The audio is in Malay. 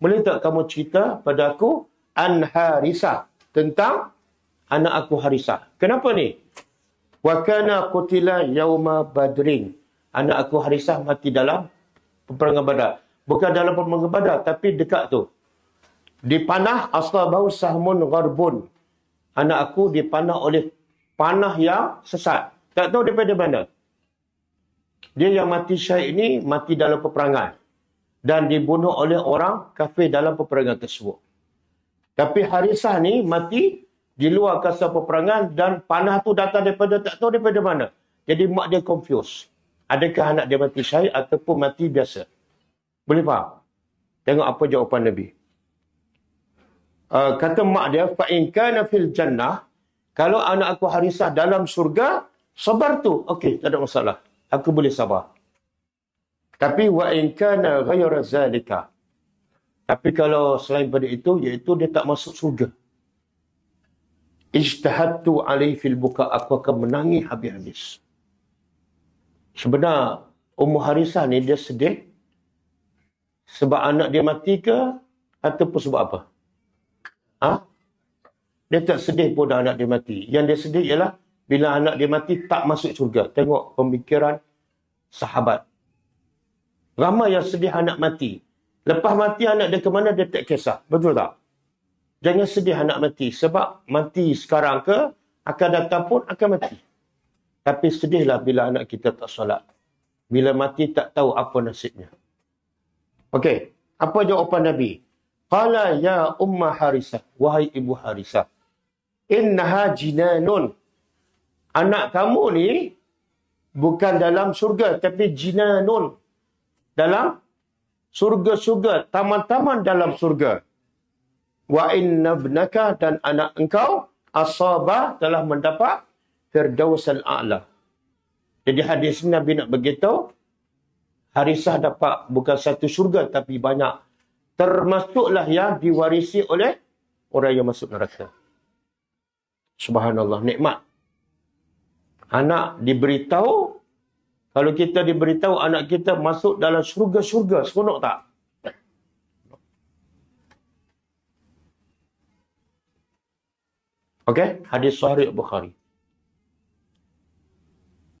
boleh tak kamu cerita pada aku an Harisah, tentang anak aku Harisah. Kenapa ni? Wa kana qutila yauma badrin. Anak aku Harisah mati dalam peperangan Badar. Bukan dalam peperangan Badar, tapi dekat tu. Dipanah asabahu sahmun gharbun. Anak aku dipanah oleh panah yang sesat. Tak tahu daripada mana. Dia yang mati syahid ini mati dalam peperangan. Dan dibunuh oleh orang kafir dalam peperangan tersebut. Tapi Harisah ni mati di luar kawasan peperangan dan panah tu datang daripada tak tahu daripada mana. Jadi mak dia confused. Adakah anak dia mati syahid ataupun mati biasa? Boleh faham? Tengok apa jawapan Nabi. Kata mak dia, fa in kana fil jannah, kalau anak aku Harisah dalam surga, sabar tu. Okey, tak ada masalah. Aku boleh sabar. Tapi wa in kana ghayra zalika. Tapi kalau selain pada itu, iaitu dia tak masuk surga. Ijtahadtu alaihi fil buka, aku akan menangis habis-habis. Sebenarnya Ummu Harisah ni dia sedih sebab anak dia mati ke ataupun sebab apa? Dia tak sedih pun dah anak dia mati. Yang dia sedih ialah bila anak dia mati tak masuk surga. Tengok pemikiran sahabat. Ramai yang sedih anak mati. Lepas mati anak dia ke mana dia tak kisah. Betul tak? Jangan sedih anak mati. Sebab mati sekarang ke akan datang pun akan mati. Tapi sedihlah bila anak kita tak solat. Bila mati tak tahu apa nasibnya. Okey. Apa jawapan Nabi? Qala ya Umma Harisah. Wahai ibu Harisah. Innaha jinanun. Anak kamu ni bukan dalam surga. Tapi jinanun. Dalam surga-surga. Taman-taman dalam surga. Wa inna ibnaka, dan anak engkau asaba, telah mendapat Firdaus al-A'la. Jadi hadis ini Nabi nak beritahu Harisah dapat bukan satu surga tapi banyak. Termasuklah yang diwarisi oleh orang yang masuk neraka. Subhanallah, nikmat. Anak diberitahu, kalau kita diberitahu anak kita masuk dalam surga-surga, seronok tak? Okey, hadis Sahih Bukhari.